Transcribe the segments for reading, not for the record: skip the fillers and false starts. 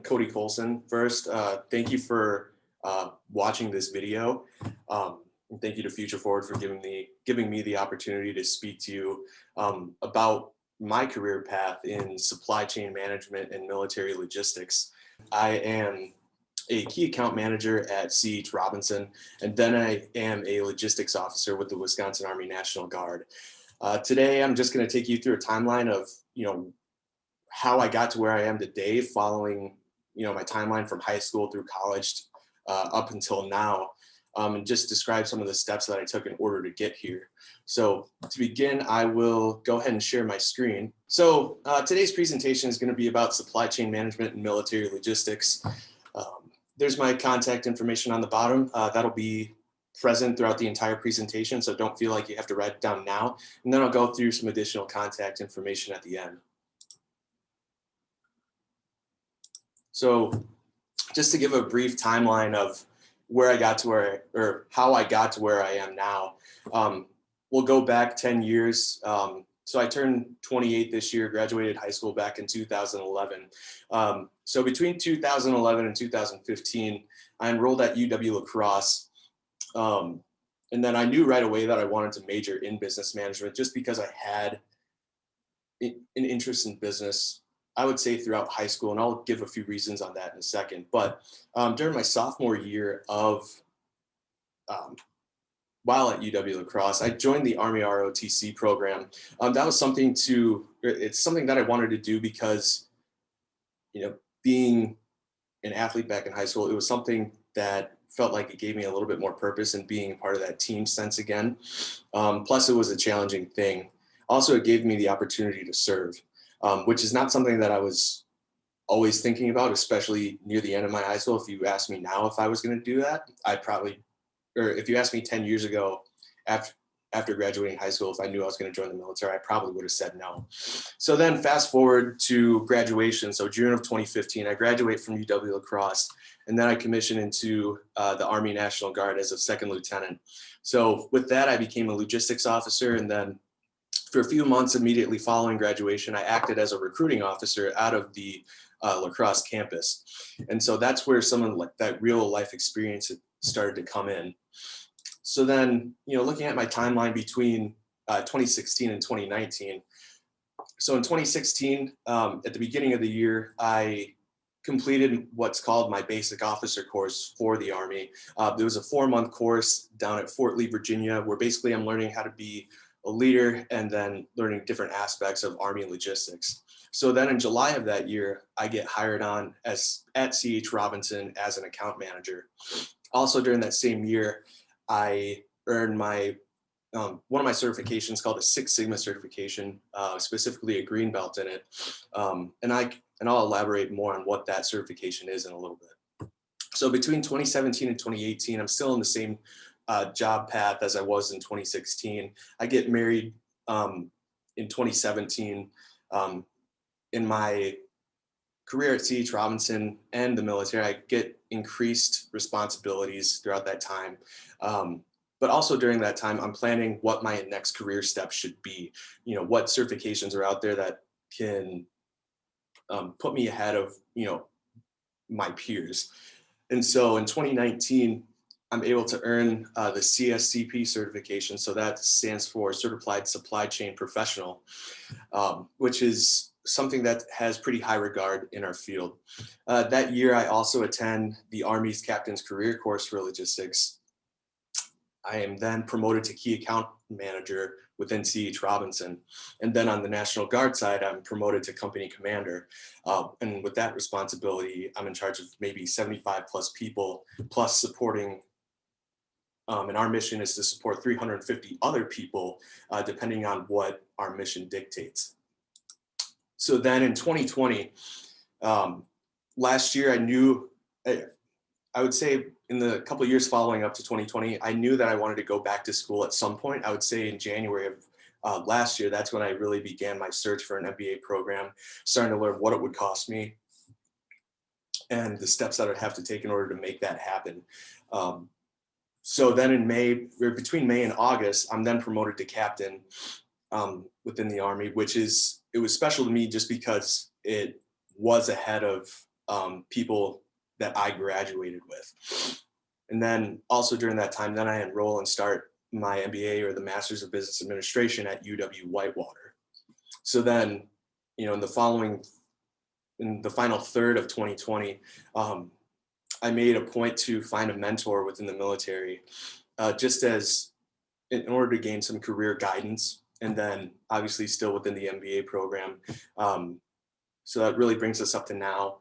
Cody Colson first. Thank you for watching this video. And thank you to Future Forward for giving me the opportunity to speak to you about my career path in supply chain management and military logistics. I am a key account manager at C.H. Robinson, and then I am a logistics officer with the Wisconsin Army National Guard. Today, I'm just going to take you through a timeline of, how I got to where I am today, following, my timeline from high school through college up until now, and just describe some of the steps that I took in order to get here. So to begin, I will go ahead and share my screen. So today's presentation is going to be about supply chain management and military logistics. There's my contact information on the bottom. That'll be present throughout the entire presentation, so don't feel like you have to write it down now. And then I'll go through some additional contact information at the end. So just to give a brief timeline of where I got to how I got to where I am now, we'll go back 10 years. So I turned 28 this year, graduated high school back in 2011. So between 2011 and 2015, I enrolled at UW-La Crosse. And then I knew right away that I wanted to major in business management just because I had an interest in business, I would say, throughout high school, and I'll give a few reasons on that in a second. But during my sophomore year of while at UW-La Crosse, I joined the Army ROTC program. That was it's something that I wanted to do because, being an athlete back in high school, it was something that felt like it gave me a little bit more purpose and being a part of that team sense again. Plus, it was a challenging thing. Also, it gave me the opportunity to serve, which is not something that I was always thinking about, especially near the end of my high school. If you asked me now if I was going to do that, if you asked me 10 years ago after graduating high school, if I knew I was going to join the military, I probably would have said no. So then fast forward to graduation. So June of 2015, I graduate from UW-La Crosse, and then I commissioned into the Army National Guard as a second lieutenant. So with that, I became a logistics officer, and then for a few months immediately following graduation, I acted as a recruiting officer out of the La Crosse campus. And so that's where some of that real life experience started to come in. So then, looking at my timeline between 2016 and 2019. So in 2016, at the beginning of the year, I completed what's called my basic officer course for the Army. There was a 4-month course down at Fort Lee, Virginia, where basically I'm learning how to be a leader and then learning different aspects of Army logistics. So then in July of that year, I get hired on at C.H. Robinson as an account manager. Also during that same year, I earned my one of my certifications called a Six Sigma certification, specifically a green belt in it. And I'll elaborate more on what that certification is in a little bit. So between 2017 and 2018, I'm still in the same job path as I was in 2016. I get married in 2017. In my career at C.H. Robinson and the military, I get increased responsibilities throughout that time. But also during that time, I'm planning what my next career step should be. What certifications are out there that can put me ahead of, my peers. And so in 2019, I'm able to earn the CSCP certification. So that stands for Certified Supply Chain Professional, which is something that has pretty high regard in our field. That year, I also attend the Army's Captain's Career Course for Logistics. I am then promoted to Key Account Manager within C.H. Robinson. And then on the National Guard side, I'm promoted to Company Commander. And with that responsibility, I'm in charge of maybe 75 plus people, plus supporting, and our mission is to support 350 other people, depending on what our mission dictates. So then in 2020, last year, I would say in the couple of years following up to 2020, I knew that I wanted to go back to school at some point. I would say in January of last year, that's when I really began my search for an MBA program, starting to learn what it would cost me and the steps that I'd have to take in order to make that happen. So then in between May and August, I'm then promoted to captain within the Army, it was special to me just because it was ahead of people that I graduated with. And then also during that time, then I enroll and start my MBA or the Master's of Business Administration at UW-Whitewater. So then, in the final third of 2020, I made a point to find a mentor within the military, just as in order to gain some career guidance, and then obviously still within the MBA program. So that really brings us up to now,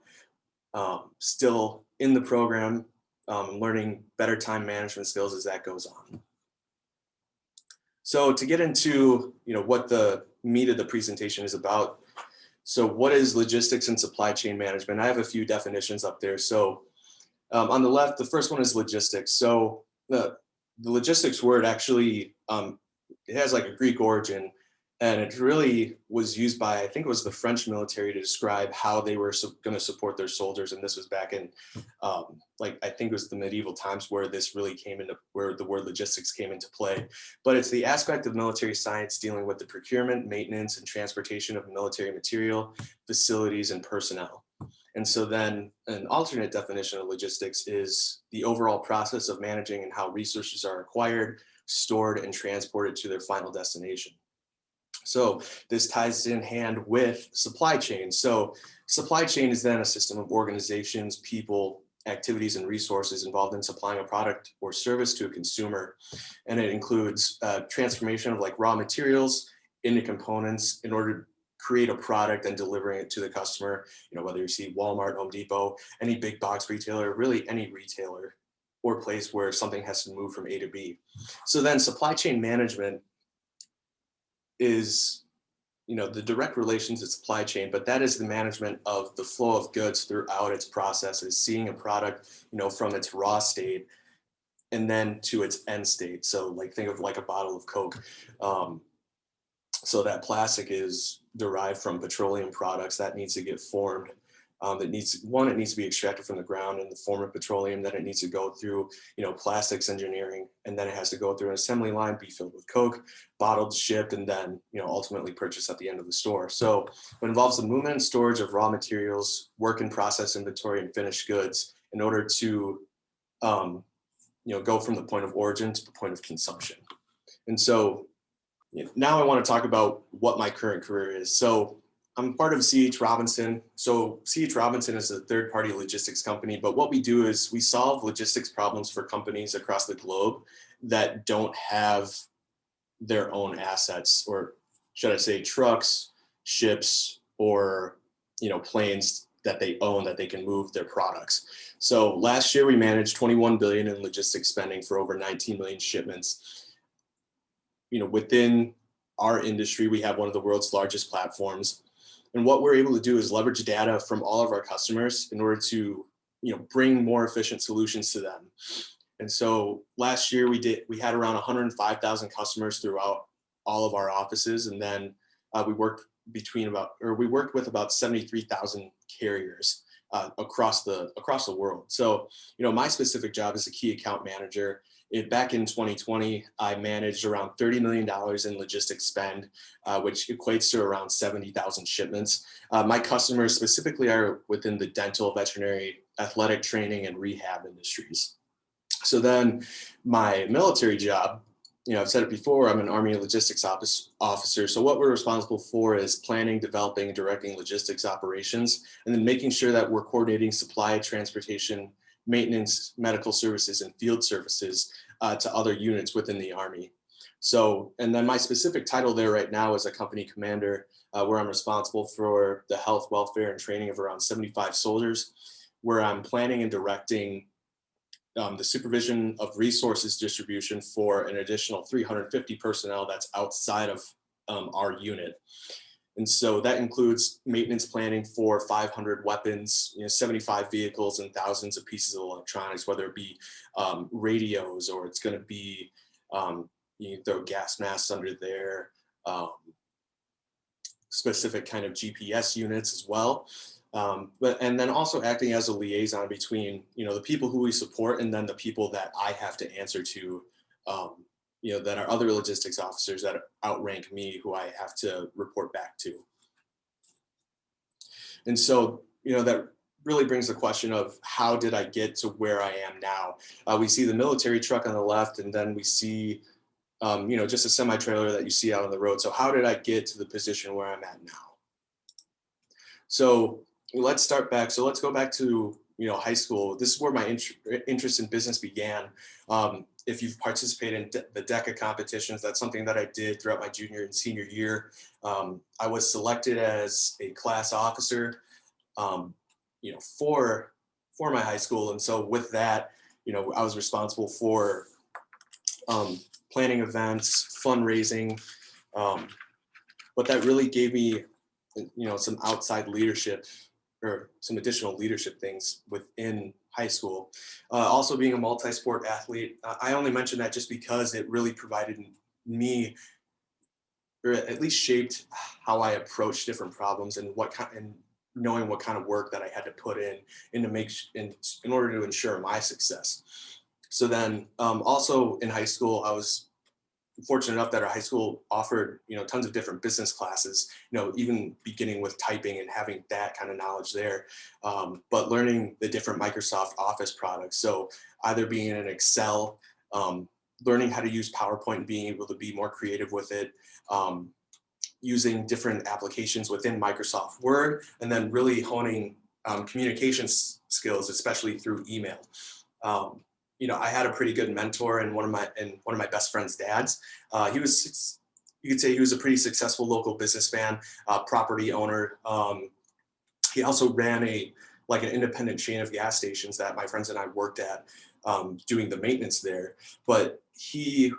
still in the program, learning better time management skills as that goes on. So to get into what the meat of the presentation is about, so what is logistics and supply chain management? I have a few definitions up there. So on the left, the first one is logistics. So the logistics word actually, it has like a Greek origin, and it really was used by, I think it was the French military, to describe how they were going to support their soldiers. And this was back in, I think it was the medieval times where this really came into, where the word logistics came into play. But it's the aspect of military science dealing with the procurement, maintenance, and transportation of military material, facilities, and personnel. And so then an alternate definition of logistics is the overall process of managing and how resources are acquired, stored, and transported to their final destination. So this ties in hand with supply chain. So supply chain is then a system of organizations, people, activities, and resources involved in supplying a product or service to a consumer. And it includes transformation of like raw materials into components in order to create a product and delivering it to the customer, whether you see Walmart, Home Depot, any big box retailer, really any retailer or place where something has to move from A to B. So then supply chain management is, the direct relations to supply chain, but that is the management of the flow of goods throughout its processes, seeing a product, from its raw state and then to its end state. So like think of like a bottle of Coke. So that plastic is derived from petroleum products that needs to get formed. It needs to be extracted from the ground in the form of petroleum. Then it needs to go through, plastics engineering, and then it has to go through an assembly line, be filled with Coke, bottled, shipped, and then, ultimately purchased at the end of the store. So it involves the movement and storage of raw materials, work in process inventory, and finished goods in order to, go from the point of origin to the point of consumption. And so now I want to talk about what my current career is. So I'm part of C.H. Robinson. So C.H. Robinson is a third-party logistics company, but what we do is we solve logistics problems for companies across the globe that don't have their own assets, or should I say trucks, ships, or planes that they own that they can move their products. So last year we managed 21 billion in logistics spending for over 19 million shipments. Within our industry, we have one of the world's largest platforms. And what we're able to do is leverage data from all of our customers in order to, bring more efficient solutions to them. And so last year we had around 105,000 customers throughout all of our offices. And then we worked with about 73,000 carriers across the world. So, my specific job is a key account manager. Back in 2020, I managed around $30 million in logistics spend, which equates to around 70,000 shipments. My customers specifically are within the dental, veterinary, athletic training, and rehab industries. So then my military job, I've said it before, I'm an Army logistics officer. So what we're responsible for is planning, developing, and directing logistics operations, and then making sure that we're coordinating supply, transportation, maintenance, medical services, and field services to other units within the Army. So, and then my specific title there right now is a company commander, where I'm responsible for the health, welfare, and training of around 75 soldiers, where I'm planning and directing the supervision of resources distribution for an additional 350 personnel that's outside of our unit. And so that includes maintenance planning for 500 weapons, 75 vehicles, and thousands of pieces of electronics, whether it be radios, or it's going to be, you throw gas masks under there, specific kind of GPS units as well. And then also acting as a liaison between, the people who we support and then the people that I have to answer to, that are other logistics officers that outrank me, who I have to report back to. And so, that really brings the question of how did I get to where I am now? We see the military truck on the left, and then we see, just a semi trailer that you see out on the road. So how did I get to the position where I'm at now? So let's start back. So let's go back to high school. This is where my interest in business began. If you've participated in the DECA competitions, that's something that I did throughout my junior and senior year. I was selected as a class officer, for my high school, and so with that, I was responsible for planning events, fundraising, um, but that really gave me some outside leadership or some additional leadership things within high school. Also being a multi-sport athlete, I only mention that just because it really provided me, or at least shaped how I approach different problems and knowing what kind of work that I had to put in to in order to ensure my success. So then also in high school, I was fortunate enough that our high school offered tons of different business classes, even beginning with typing and having that kind of knowledge there, but learning the different Microsoft Office products. So either being in Excel, learning how to use PowerPoint and being able to be more creative with it, using different applications within Microsoft Word, and then really honing communications skills, especially through email. I had a pretty good mentor and one of my best friend's dads. You could say he was a pretty successful local businessman, property owner. He also ran an independent chain of gas stations that my friends and I worked at, doing the maintenance there. But he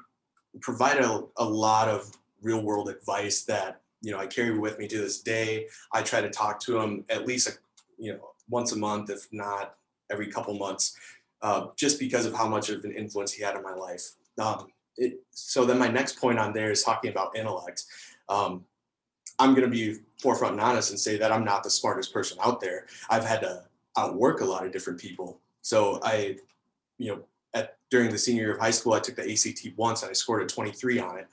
provided a lot of real world advice that I carry with me to this day. I try to talk to him at least once a month, if not every couple months, just because of how much of an influence he had in my life. So then my next point on there is talking about intellect. I'm going to be forefront and honest and say that I'm not the smartest person out there. I've had to outwork a lot of different people. So during the senior year of high school, I took the ACT once and I scored a 23 on it.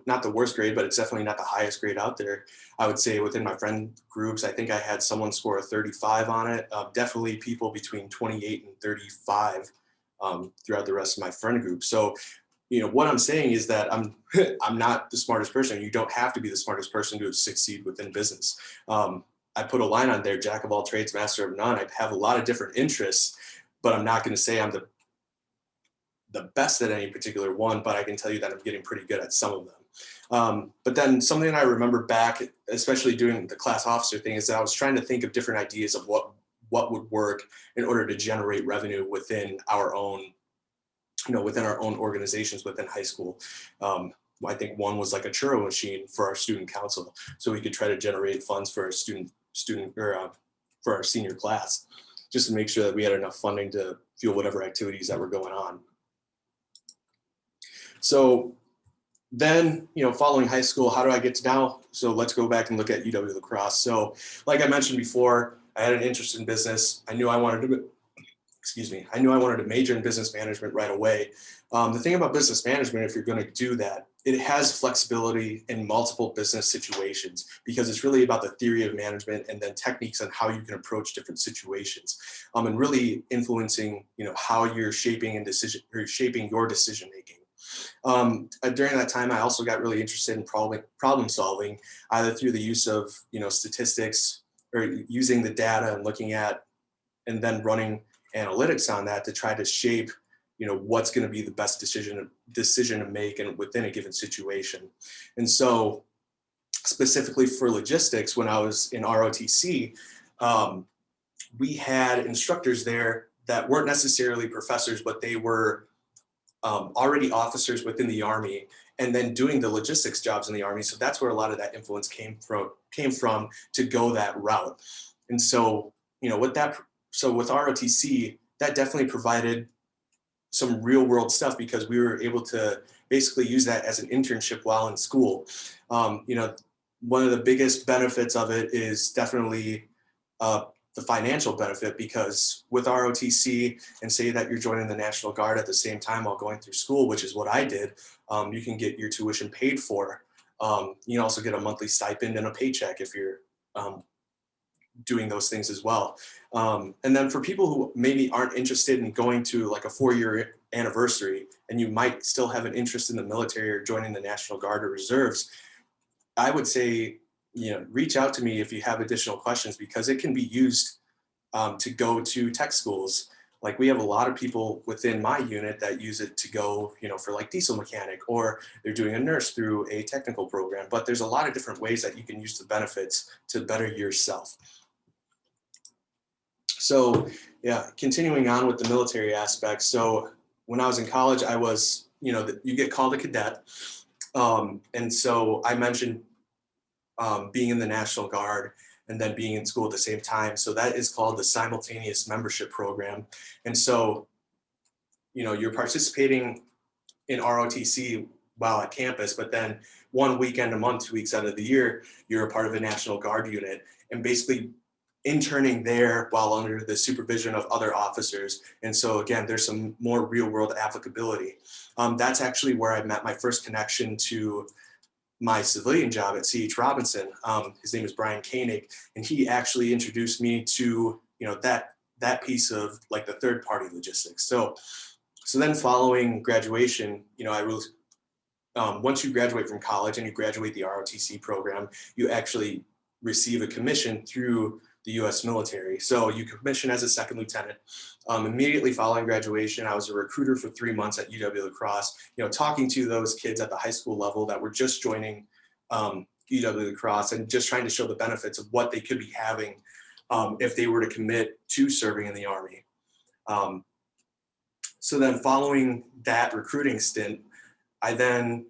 Not the worst grade, but it's definitely not the highest grade out there. I would say within my friend groups, I think I had someone score a 35 on it. Definitely people between 28 and 35 throughout the rest of my friend group. So, what I'm saying is that I'm not the smartest person. You don't have to be the smartest person to succeed within business. I put a line on there, jack of all trades, master of none. I have a lot of different interests, but I'm not going to say I'm the best at any particular one, but I can tell you that I'm getting pretty good at some of them. But then something I remember back, especially doing the class officer thing, is that I was trying to think of different ideas of what would work in order to generate revenue within our own organizations within high school. I think one was like a churro machine for our student council, so we could try to generate funds for our for our senior class, just to make sure that we had enough funding to fuel whatever activities that were going on. So then, following high school, how do I get to now? So let's go back and look at UW La Crosse. So like I mentioned before, I had an interest in business. I knew I wanted to major in business management right away. The thing about business management, if you're going to do that, it has flexibility in multiple business situations, because it's really about the theory of management and then techniques on how you can approach different situations, and really influencing, how you're shaping your decision making. During that time, I also got really interested in problem solving, either through the use of statistics, or using the data and looking at and then running analytics on that to try to shape what's going to be the best decision to make and within a given situation. And so specifically for logistics, when I was in ROTC, we had instructors there that weren't necessarily professors, but they were already officers within the Army and then doing the logistics jobs in the Army. So that's where a lot of that influence came from to go that route. And so, with ROTC, that definitely provided some real world stuff, because we were able to basically use that as an internship while in school. One of the biggest benefits of it is definitely the financial benefit, because with ROTC, and say that you're joining the National Guard at the same time while going through school, which is what I did, you can get your tuition paid for. You can also get a monthly stipend and a paycheck if you're doing those things as well. And then for people who maybe aren't interested in going to like a 4-year anniversary, and you might still have an interest in the military or joining the National Guard or Reserves, I would say, reach out to me if you have additional questions, because it can be used to go to tech schools. Like we have a lot of people within my unit that use it to go, for like diesel mechanic, or they're doing a nurse through a technical program. But there's a lot of different ways that you can use the benefits to better yourself. So yeah, continuing on with the military aspect. So when I was in college, I was, you get called a cadet. And so I mentioned being in the National Guard and then being in school at the same time. So that is called the simultaneous membership program. And so, you're participating in ROTC while at campus, but then one weekend a month, 2 weeks out of the year, you're a part of a National Guard unit, and basically interning there while under the supervision of other officers. And so again, there's some more real world applicability. That's actually where I met my first connection to my civilian job at C.H. Robinson. His name is Brian Koenig, and he actually introduced me to, that piece of like the third party logistics. So then following graduation, I really, once you graduate from college and you graduate the ROTC program, you actually receive a commission through the U.S. military. So you commission as a second lieutenant. Immediately following graduation, I was a recruiter for 3 months at UW-La Crosse, talking to those kids at the high school level that were just joining UW-La Crosse and just trying to show the benefits of what they could be having if they were to commit to serving in the Army. So then following that recruiting stint, I then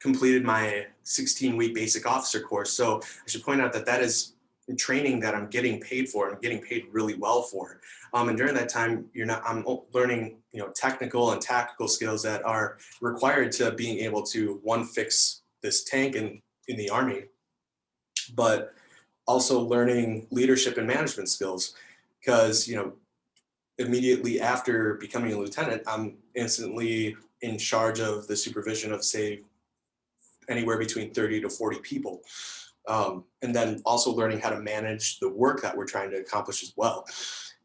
completed my 16-week basic officer course. So I should point out that is training that I'm getting paid for. I'm getting paid really well for. And during that time, I'm learning, technical and tactical skills that are required to being able to, one, fix this tank in the Army, but also learning leadership and management skills. Because, immediately after becoming a lieutenant, I'm instantly in charge of the supervision of, say, anywhere between 30 to 40 people. And then also learning how to manage the work that we're trying to accomplish as well.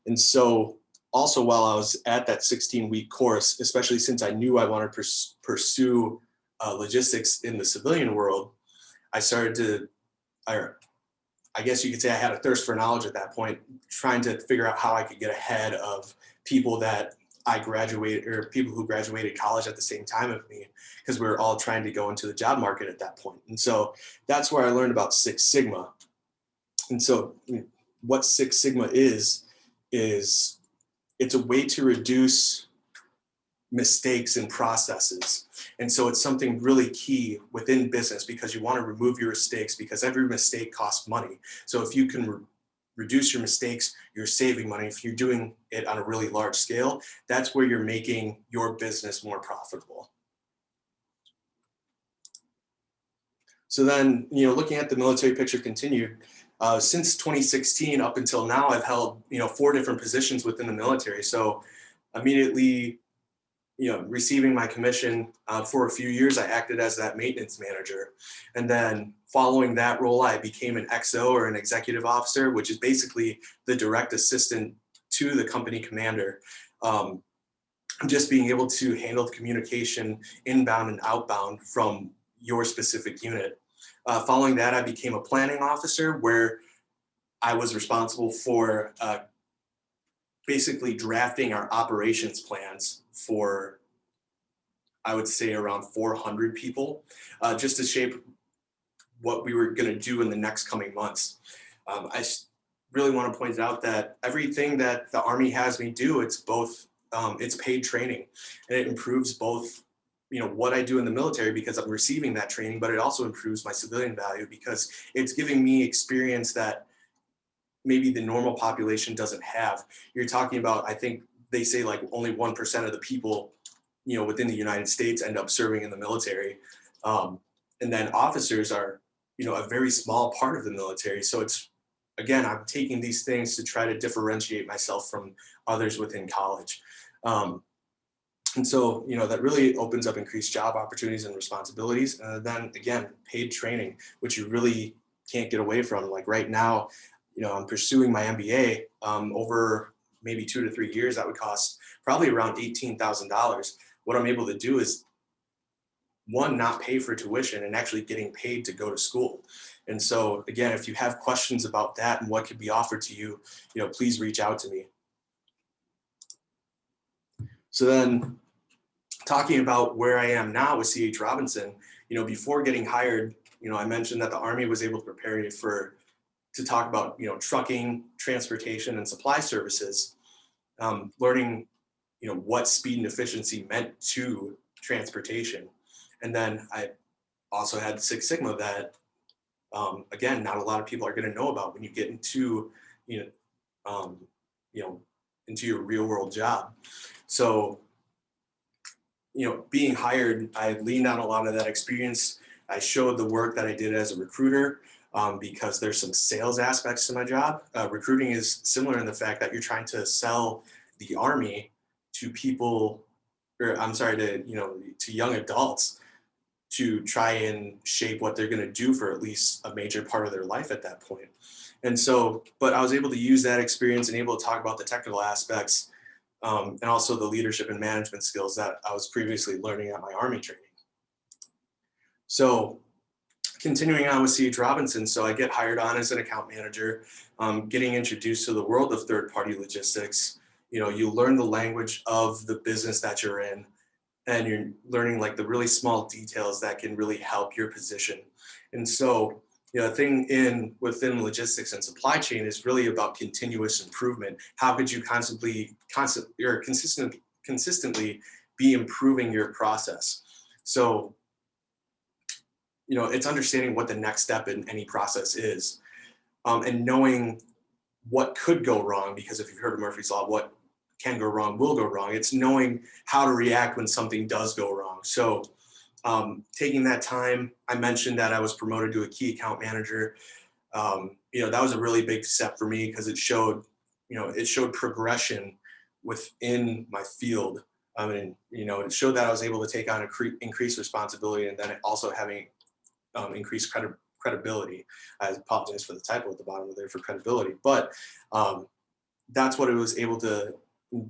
And so also while I was at that 16-week course, especially since I knew I wanted to pursue logistics in the civilian world, I started to, I guess you could say I had a thirst for knowledge at that point, trying to figure out how I could get ahead of people that I graduated, or people who graduated college at the same time as me, because we were all trying to go into the job market at that point. And so that's where I learned about Six Sigma. And so what Six Sigma is it's a way to reduce mistakes in processes. And so it's something really key within business, because you want to remove your mistakes, because every mistake costs money. So if you can reduce your mistakes, you're saving money. If you're doing it on a really large scale, that's where you're making your business more profitable. So then, looking at the military picture continued, since 2016 up until now, I've held, 4 different positions within the military. So immediately, receiving my commission, for a few years, I acted as that maintenance manager. And then following that role, I became an XO, or an executive officer, which is basically the direct assistant to the company commander. Just being able to handle the communication inbound and outbound from your specific unit. Following that, I became a planning officer, where I was responsible for basically drafting our operations plans for, I would say, around 400 people, just to shape what we were going to do in the next coming months. I really want to point out that everything that the Army has me do, it's both, it's paid training, and it improves both, what I do in the military, because I'm receiving that training, but it also improves my civilian value, because it's giving me experience that maybe the normal population doesn't have. You're talking about, I think they say like only 1% of the people, within the United States end up serving in the military. And then officers are, a very small part of the military. So it's, again, I'm taking these things to try to differentiate myself from others within college. And so, that really opens up increased job opportunities and responsibilities. And then again, paid training, which you really can't get away from. Like right now, I'm pursuing my MBA. Over maybe 2 to 3 years, that would cost probably around $18,000. What I'm able to do is, one, not pay for tuition and actually getting paid to go to school. And so again, if you have questions about that and what could be offered to you, please reach out to me. So then, talking about where I am now with C.H. Robinson, before getting hired, I mentioned that the Army was able to prepare me to talk about, trucking, transportation, and supply services, learning, what speed and efficiency meant to transportation. And then I also had Six Sigma that, again, not a lot of people are going to know about when you get into, um, into your real world job. So, being hired, I leaned on a lot of that experience. I showed the work that I did as a recruiter, because there's some sales aspects to my job. Recruiting is similar in the fact that you're trying to sell the Army to people, or I'm sorry, to young adults, to try and shape what they're going to do for at least a major part of their life at that point. And so, but I was able to use that experience and able to talk about the technical aspects, and also the leadership and management skills that I was previously learning at my Army training. So continuing on with C.H. Robinson, so I get hired on as an account manager, getting introduced to the world of third-party logistics. You learn the language of the business that you're in, and you're learning like the really small details that can really help your position. And so, the thing within logistics and supply chain is really about continuous improvement. How could you consistently be improving your process? So, it's understanding what the next step in any process is, and knowing what could go wrong, because if you've heard of Murphy's Law, what can go wrong will go wrong. It's knowing how to react when something does go wrong. So taking that time, I mentioned that I was promoted to a key account manager. That was a really big step for me because it showed progression within my field. It showed that I was able to take on increased responsibility, and then also having increased credibility. I apologize for the typo at the bottom of there for credibility, but that's what it was able to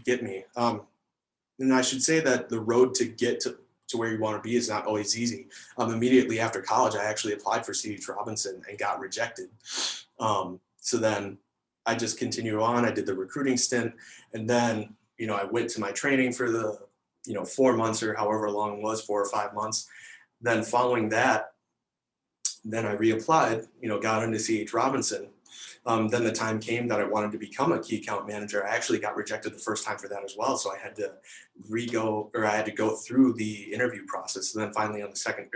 get me. And I should say that the road to get to where you want to be is not always easy. Immediately after college, I actually applied for C.H. Robinson and got rejected. So then I just continued on. I did the recruiting stint, and then I went to my training for the 4 months or however long it was, 4 or 5 months. Then following that, then I reapplied, got into C.H. Robinson. Then the time came that I wanted to become a key account manager. I actually got rejected the first time for that as well. So I had to go through the interview process. And then finally on the second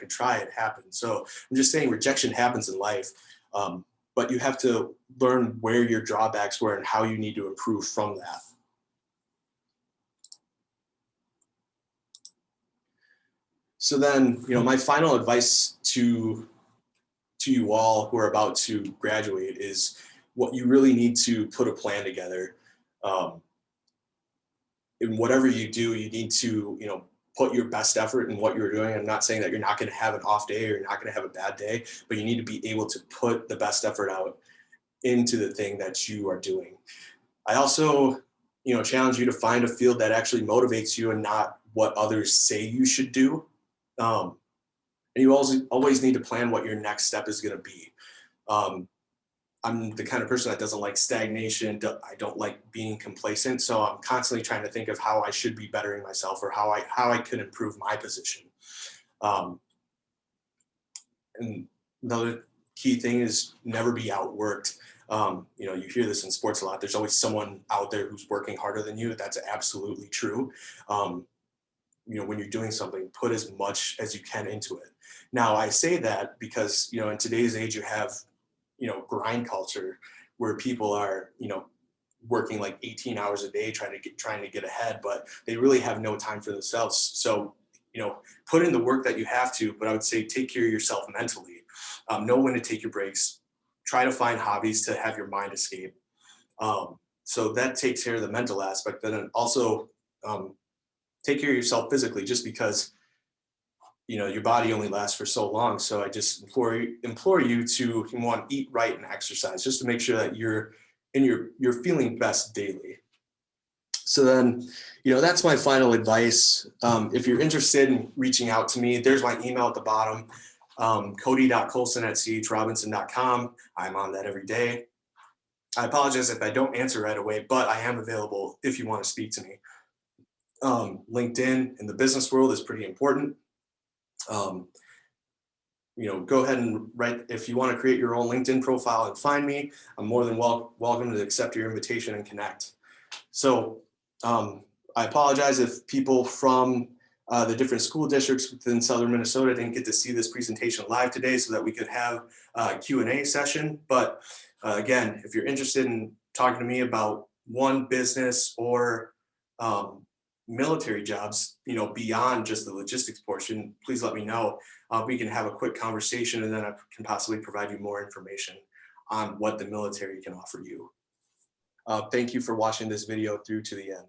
try, it happened. So I'm just saying rejection happens in life. But you have to learn where your drawbacks were and how you need to improve from that. So then, my final advice to you all who are about to graduate is what you really need to put a plan together. In whatever you do, you need to, put your best effort in what you're doing. I'm not saying that you're not going to have an off day or you're not going to have a bad day, but you need to be able to put the best effort out into the thing that you are doing. I also, challenge you to find a field that actually motivates you and not what others say you should do. And you always need to plan what your next step is going to be. I'm the kind of person that doesn't like stagnation. I don't like being complacent. So I'm constantly trying to think of how I should be bettering myself or how I could improve my position. And another key thing is never be outworked. You hear this in sports a lot. There's always someone out there who's working harder than you. That's absolutely true. When you're doing something, put as much as you can into it. Now, I say that because, in today's age, you have, grind culture where people are, working like 18 hours a day trying to get ahead, but they really have no time for themselves. So, put in the work that you have to, but I would say take care of yourself mentally. Know when to take your breaks. Try to find hobbies to have your mind escape. So that takes care of the mental aspect, but then also take care of yourself physically, just because, your body only lasts for so long. So I just implore you to eat right and exercise, just to make sure that you're feeling best daily. So then, that's my final advice. If you're interested in reaching out to me, there's my email at the bottom, cody.colson@chrobinson.com. I'm on that every day. I apologize if I don't answer right away, but I am available if you want to speak to me. LinkedIn in the business world is pretty important. Go ahead and write, if you want to create your own LinkedIn profile and find me, I'm more than welcome to accept your invitation and connect. So I apologize if people from the different school districts within Southern Minnesota didn't get to see this presentation live today so that we could have a Q&A session. But again, if you're interested in talking to me about one business or military jobs, beyond just the logistics portion, please let me know. We can have a quick conversation, and then I can possibly provide you more information on what the military can offer you. Thank you for watching this video through to the end.